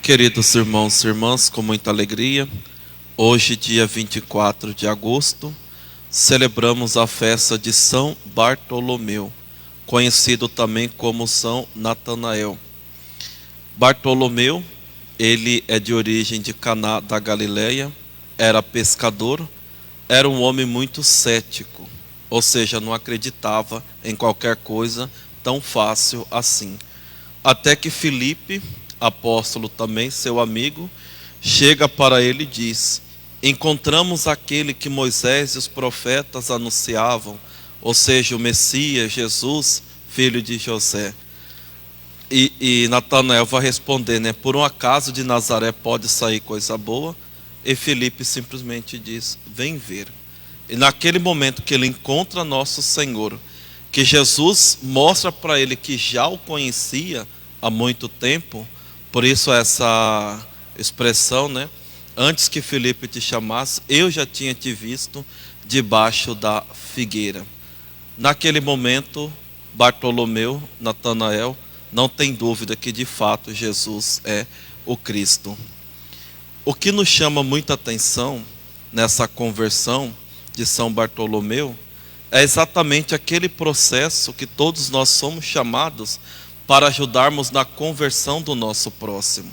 Queridos irmãos e irmãs, com muita alegria, hoje, dia 24 de agosto, celebramos a festa de São Bartolomeu, conhecido também como São Natanael. Bartolomeu, ele é de origem de Caná da Galileia, era pescador, era um homem muito cético, ou seja, não acreditava em qualquer coisa tão fácil assim. Até que Filipe, apóstolo também, seu amigo, chega para ele e diz: encontramos aquele que Moisés e os profetas anunciavam, ou seja, o Messias, Jesus, filho de José. E Natanael vai responder, né? Por um acaso de Nazaré pode sair coisa boa? E Filipe simplesmente diz: vem ver. E naquele momento que ele encontra nosso Senhor, que Jesus mostra para ele que já o conhecia há muito tempo, por isso essa expressão, né? Antes que Filipe te chamasse, eu já tinha te visto debaixo da figueira. Naquele momento, Bartolomeu, Natanael, não tem dúvida que de fato Jesus é o Cristo. O que nos chama muita atenção nessa conversão de São Bartolomeu é exatamente aquele processo que todos nós somos chamados para ajudarmos na conversão do nosso próximo,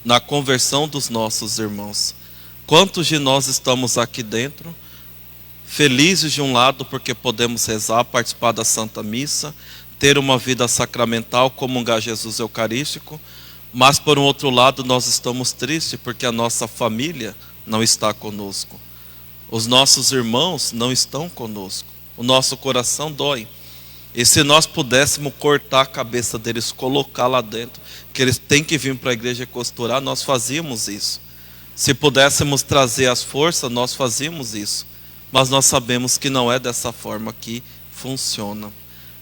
na conversão dos nossos irmãos. Quantos de nós estamos aqui dentro, felizes de um lado porque podemos rezar, participar da Santa Missa, ter uma vida sacramental, comungar Jesus Eucarístico, mas por um outro lado nós estamos tristes porque a nossa família não está conosco. Os nossos irmãos não estão conosco. O nosso coração dói. E se nós pudéssemos cortar a cabeça deles, colocar lá dentro, que eles têm que vir para a igreja costurar, nós fazíamos isso. Se pudéssemos trazer as forças, nós fazíamos isso. Mas nós sabemos que não é dessa forma que funciona.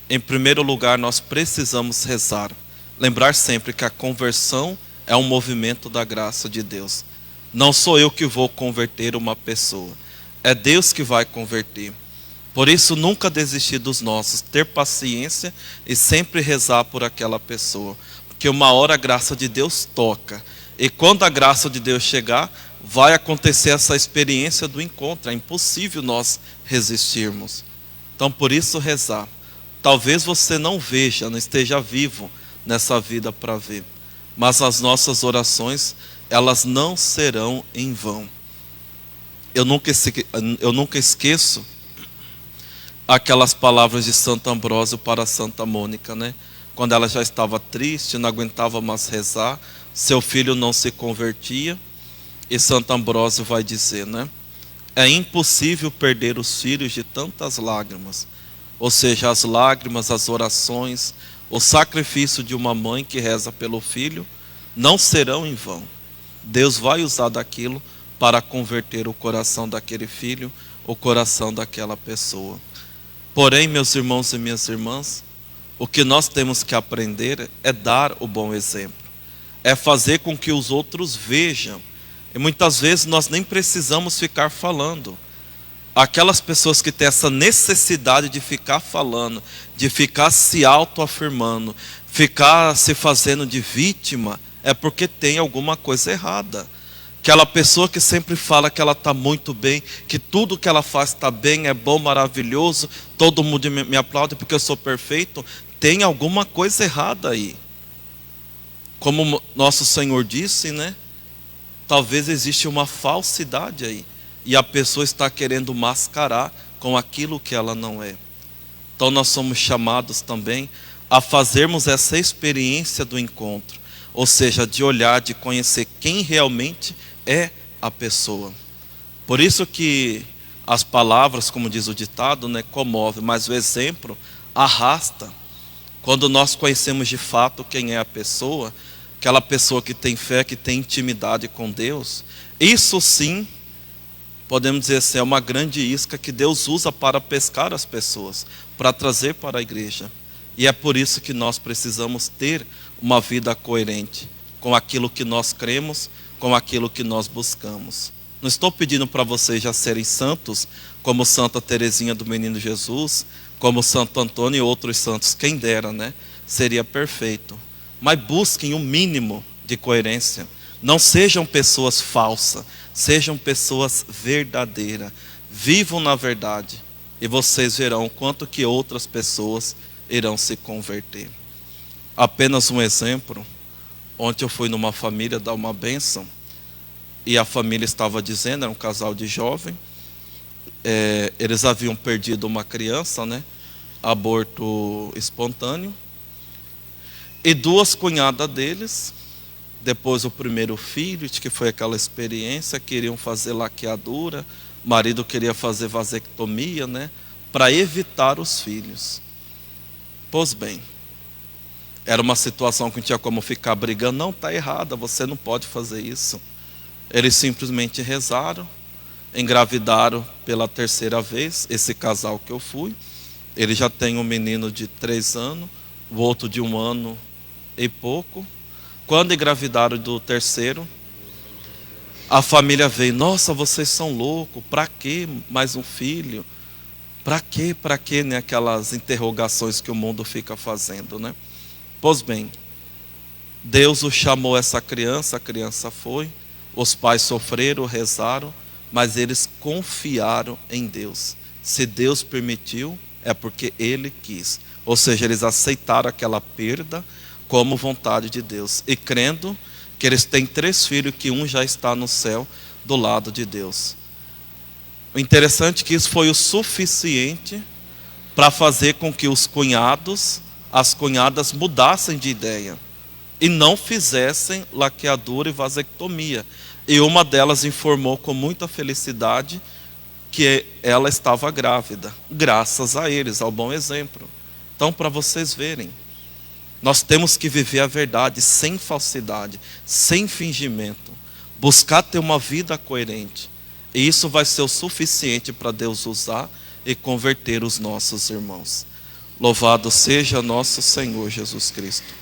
Em primeiro lugar, nós precisamos rezar. Lembrar sempre que a conversão é um movimento da graça de Deus. Não sou eu que vou converter uma pessoa. É Deus que vai converter. Por isso, nunca desistir dos nossos, ter paciência e sempre rezar por aquela pessoa. Porque uma hora a graça de Deus toca. E quando a graça de Deus chegar, vai acontecer essa experiência do encontro. É impossível nós resistirmos. Então, por isso, rezar. Talvez você não veja, não esteja vivo nessa vida para ver. Mas as nossas orações, elas não serão em vão. Eu nunca esqueço aquelas palavras de Santo Ambrósio para Santa Mônica, né? Quando ela já estava triste, não aguentava mais rezar, seu filho não se convertia, e Santo Ambrósio vai dizer, né? É impossível perder os filhos de tantas lágrimas. Ou seja, as lágrimas, as orações, o sacrifício de uma mãe que reza pelo filho, não serão em vão. Deus vai usar daquilo para converter o coração daquele filho, o coração daquela pessoa. Porém, meus irmãos e minhas irmãs, o que nós temos que aprender é dar o bom exemplo. É fazer com que os outros vejam. E muitas vezes nós nem precisamos ficar falando. Aquelas pessoas que têm essa necessidade de ficar falando, de ficar se autoafirmando, ficar se fazendo de vítima, é porque tem alguma coisa errada. Aquela pessoa que sempre fala que ela está muito bem, que tudo que ela faz está bem, é bom, maravilhoso, todo mundo me aplaude porque eu sou perfeito, tem alguma coisa errada aí. Como nosso Senhor disse, né? Talvez existe uma falsidade aí. E a pessoa está querendo mascarar com aquilo que ela não é. Então nós somos chamados também a fazermos essa experiência do encontro. Ou seja, de olhar, de conhecer quem realmente é a pessoa. Por isso que as palavras, como diz o ditado, né, comovem, mas o exemplo arrasta. Quando nós conhecemos de fato quem é a pessoa, aquela pessoa que tem fé, que tem intimidade com Deus, isso sim, podemos dizer assim, é uma grande isca que Deus usa para pescar as pessoas, para trazer para a igreja. E é por isso que nós precisamos ter uma vida coerente com aquilo que nós cremos, com aquilo que nós buscamos. Não estou pedindo para vocês já serem santos, como Santa Teresinha do Menino Jesus, como Santo Antônio e outros santos, quem dera, né? Seria perfeito. Mas busquem o mínimo de coerência. Não sejam pessoas falsas, sejam pessoas verdadeiras. Vivam na verdade e vocês verão quanto que outras pessoas irão se converter. Apenas um exemplo. Ontem eu fui numa família dar uma bênção e a família estava dizendo, era um casal de jovem, eles haviam perdido uma criança, né? Aborto espontâneo. E duas cunhadas deles, depois o primeiro filho, que foi aquela experiência, queriam fazer laqueadura, o marido queria fazer vasectomia, né? Para evitar os filhos. Pois bem, era uma situação que não tinha como ficar brigando. Não, está errada, você não pode fazer isso. Eles simplesmente rezaram, engravidaram pela terceira vez, esse casal que eu fui. Ele já tem um menino de 3 anos, o outro de 1 ano e pouco. Quando engravidaram do terceiro, a família veio, nossa, vocês são loucos, para que mais um filho? Para que, né? Aquelas interrogações que o mundo fica fazendo, né? Pois bem, Deus o chamou essa criança, a criança foi, os pais sofreram, rezaram, mas eles confiaram em Deus. Se Deus permitiu, é porque Ele quis. Ou seja, eles aceitaram aquela perda como vontade de Deus. E crendo que eles têm 3 filhos, que um já está no céu do lado de Deus. O interessante é que isso foi o suficiente para fazer com que os cunhados, as cunhadas mudassem de ideia e não fizessem laqueadura e vasectomia. E uma delas informou com muita felicidade que ela estava grávida, graças a eles, ao bom exemplo. Então, para vocês verem, nós temos que viver a verdade sem falsidade, sem fingimento, buscar ter uma vida coerente. E isso vai ser o suficiente para Deus usar e converter os nossos irmãos. Louvado seja nosso Senhor Jesus Cristo.